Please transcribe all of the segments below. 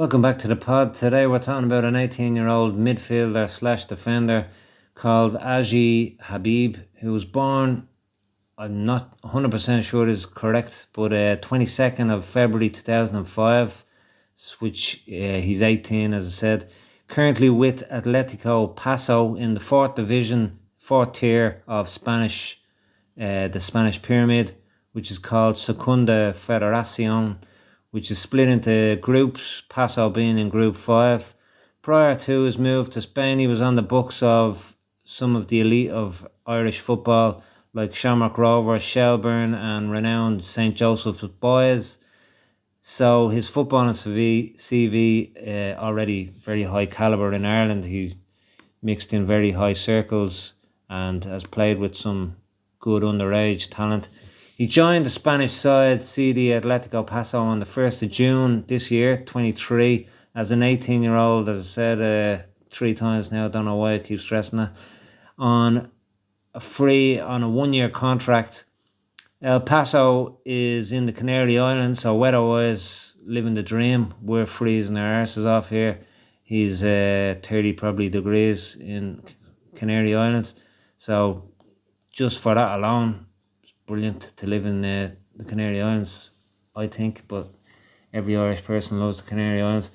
Welcome back to the pod. Today we're talking about an 18-year-old midfielder slash defender called Aji Habeeb, who was born, I'm not 100% sure it is correct, but 22nd of February 2005, which he's 18 as I said. Currently with Atletico Paso in the 4th division, 4th tier of the Spanish pyramid, which is called Segunda Federación, which is split into groups, Paso being in Group 5. Prior to his move to Spain, he was on the books of some of the elite of Irish football, like Shamrock Rovers, Shelbourne, and renowned St. Joseph's Boys. So his football CV already very high calibre in Ireland. He's mixed in very high circles and has played with some good underage talent. He joined the Spanish side CD Atletico Paso on the 1st of June this year, 23, as an 18-year-old, as I said 3 times now, don't know why I keep stressing that, on a 1-year contract. El Paso is in the Canary Islands, so weather-wise, living the dream. We're freezing our arses off here. He's 30 probably degrees in Canary Islands, so just for that alone, brilliant to live in the Canary Islands, I think, but every Irish person loves the Canary Islands.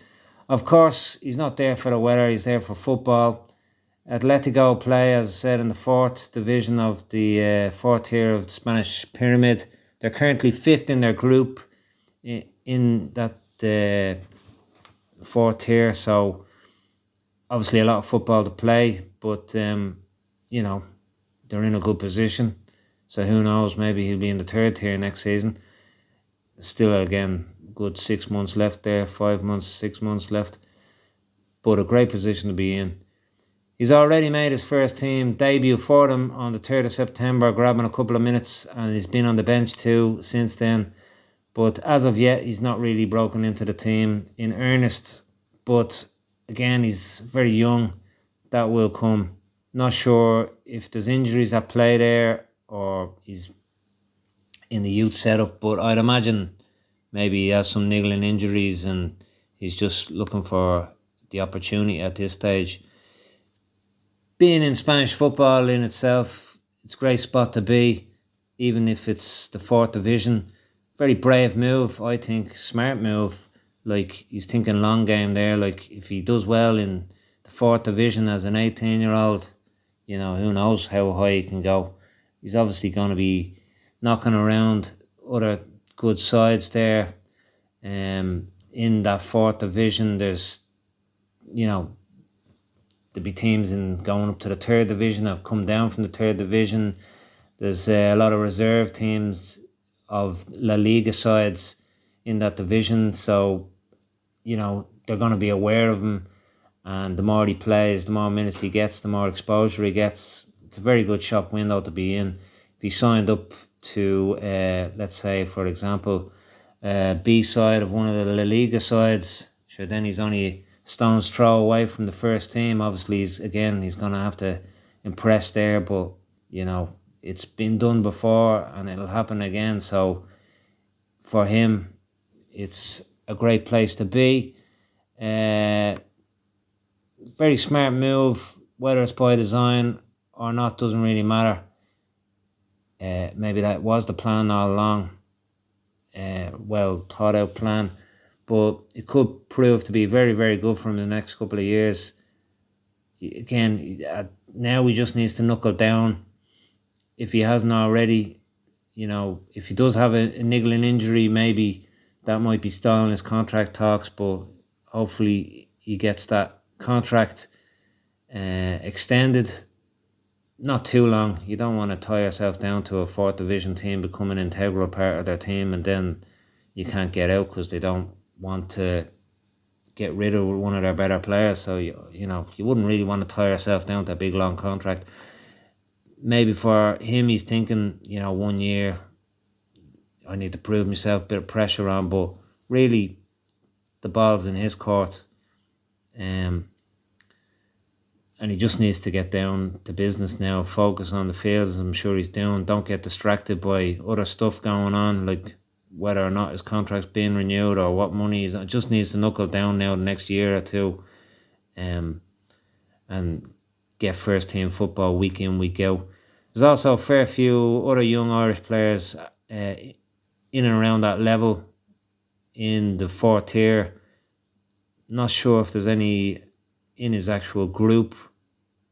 Of course, he's not there for the weather, he's there for football. Atletico play, as I said, in the 4th division of the 4th tier of the Spanish pyramid. They're currently 5th in their group in that 4th tier, so obviously a lot of football to play, but they're in a good position. So who knows, maybe he'll be in the 3rd tier next season. Still, again, good 6 months left there, 5 months, 6 months left. But a great position to be in. He's already made his first team debut for them on the 3rd of September, grabbing a couple of minutes, and he's been on the bench too since then. But as of yet, he's not really broken into the team in earnest. But again, he's very young. That will come. Not sure if there's injuries at play there or he's in the youth setup, but I'd imagine maybe he has some niggling injuries and he's just looking for the opportunity at this stage. Being in Spanish football in itself, it's a great spot to be, even if it's the 4th division. Very brave move, I think, smart move. Like, he's thinking long game there. Like, if he does well in the 4th division as an 18-year-old, who knows how high he can go. He's obviously going to be knocking around other good sides there. In that 4th division, there's, there'll be teams going up to the 3rd division have come down from the 3rd division. There's a lot of reserve teams of La Liga sides in that division, so they're going to be aware of him, and the more he plays, the more minutes he gets, the more exposure he gets. It's a very good shop window to be in. If he signed up to let's say, for example, B side of one of the La Liga sides, sure, then he's only stone's throw away from the first team. Obviously, he's going to have to impress there, but it's been done before and it'll happen again. So for him, it's a great place to be. Very smart move, whether it's by design or not doesn't really matter. Maybe that was the plan all along, well thought out plan, but it could prove to be very, very good for him in the next couple of years. Again, now he just needs to knuckle down. If he hasn't already, if he does have a niggling injury, maybe that might be stalling his contract talks, but hopefully he gets that contract extended. Not too long. You don't want to tie yourself down to a 4th division team, become an integral part of their team, and then you can't get out because they don't want to get rid of one of their better players. So you wouldn't really want to tie yourself down to a big long contract. Maybe for him, he's thinking, 1 year, I need to prove myself, a bit of pressure on, but really the ball's in his court. And he just needs to get down to business now, focus on the field, as I'm sure he's doing. Don't get distracted by other stuff going on, like whether or not his contract's being renewed or what money he's on. Just needs to knuckle down now the next year or two, um, and get first team football week in, week out. There's also a fair few other young Irish players in and around that level in the fourth tier. Not sure if there's any in his actual group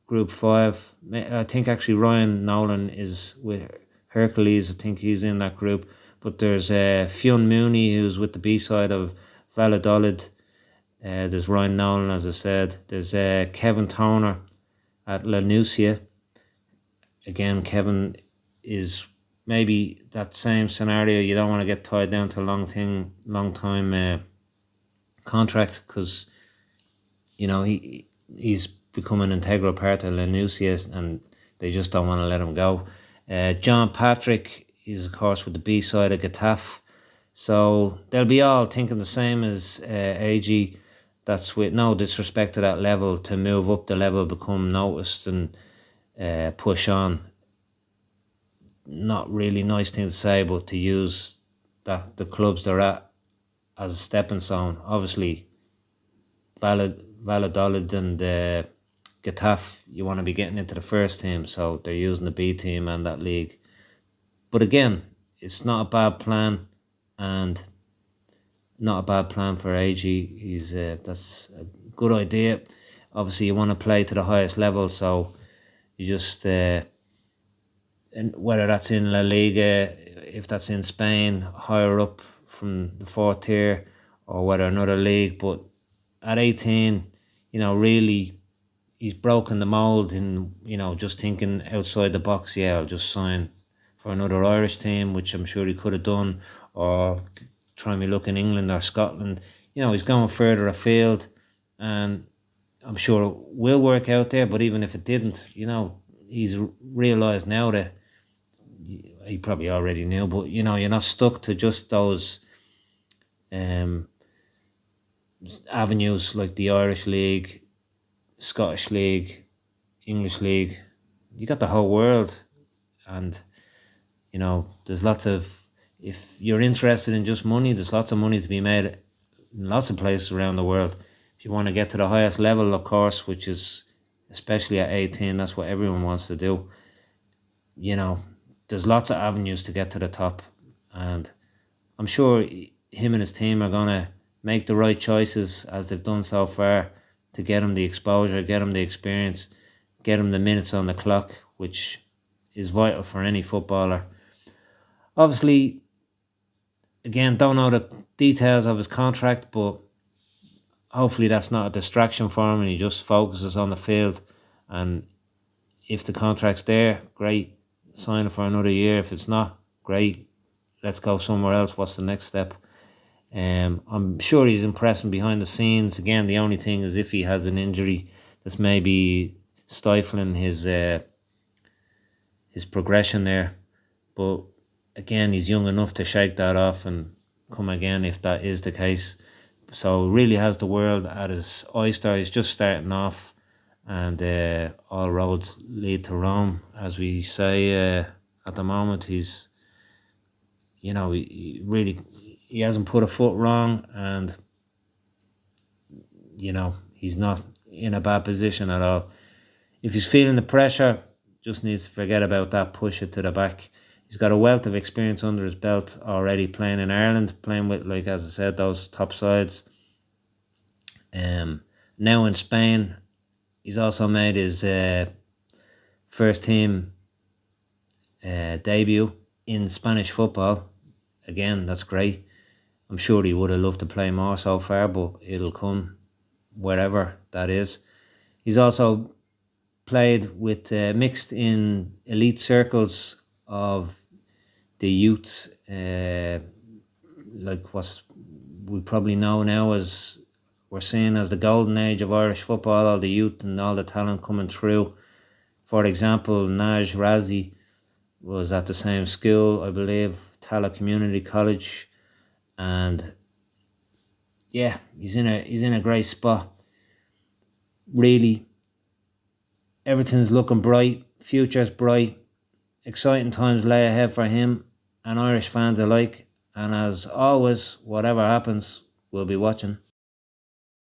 5. I think actually Ryan Nolan is with Hercules. I think he's in that group. But there's Fionn Mooney, who's with the B-side of Valladolid. There's Ryan Nolan, as I said. There's Kevin Toner at La Nucia. Again, Kevin is maybe that same scenario. You don't want to get tied down to a long time contract, because he's become an integral part of La Nucia, and they just don't want to let him go. John Patrick is, of course, with the B side of Getafe. So they'll be all thinking the same as AG. That's with no disrespect to that level, to move up the level, become noticed and push on. Not really nice thing to say, but to use that the clubs they're at as a stepping stone. Obviously, Valladolid and Getafe, you want to be getting into the first team, so they're using the B team and that league. But again, it's not a bad plan, and not a bad plan for AG. That's a good idea. Obviously, you want to play to the highest level, so you just and whether that's in La Liga, if that's in Spain, higher up from the fourth tier, or whether another league. But at 18, really, he's broken the mould in, just thinking outside the box. Yeah, I'll just sign for another Irish team, which I'm sure he could have done, or try me look in England or Scotland. He's going further afield, and I'm sure it will work out there. But even if it didn't, he's realised now that he probably already knew, but you're not stuck to just those avenues like the Irish League, Scottish League, English League. You got the whole world, and there's lots of, if you're interested in just money, there's lots of money to be made in lots of places around the world. If you want to get to the highest level, of course, which is especially at 18, that's what everyone wants to do. There's lots of avenues to get to the top, and I'm sure him and his team are going to make the right choices, as they've done so far, to get him the exposure, get him the experience, get him the minutes on the clock, which is vital for any footballer. Obviously, again, don't know the details of his contract, but hopefully that's not a distraction for him and he just focuses on the field. And if the contract's there, great, sign it for another year. If it's not, great, let's go somewhere else. What's the next step? I'm sure he's impressing behind the scenes. Again, the only thing is if he has an injury that's maybe stifling his progression there. But again, he's young enough to shake that off and come again if that is the case. So really has the world at his oyster. He's just starting off, and all roads lead to Rome, as we say at the moment. He's, he hasn't put a foot wrong, and he's not in a bad position at all. If he's feeling the pressure, just needs to forget about that, push it to the back. He's got a wealth of experience under his belt already, playing in Ireland, playing with, like as I said, those top sides. Now in Spain, he's also made his first team debut in Spanish football. Again, that's great. I'm sure he would have loved to play more so far, but it'll come wherever that is. He's also played with mixed in elite circles of the youths, like what we probably know now as we're seeing as the golden age of Irish football, all the youth and all the talent coming through. For example, Naj Razi was at the same school, I believe, Tala Community College, and yeah, he's in a great spot. Really, everything's looking bright, future's bright, exciting times lay ahead for him and Irish fans alike, And as always, whatever happens, we'll be watching.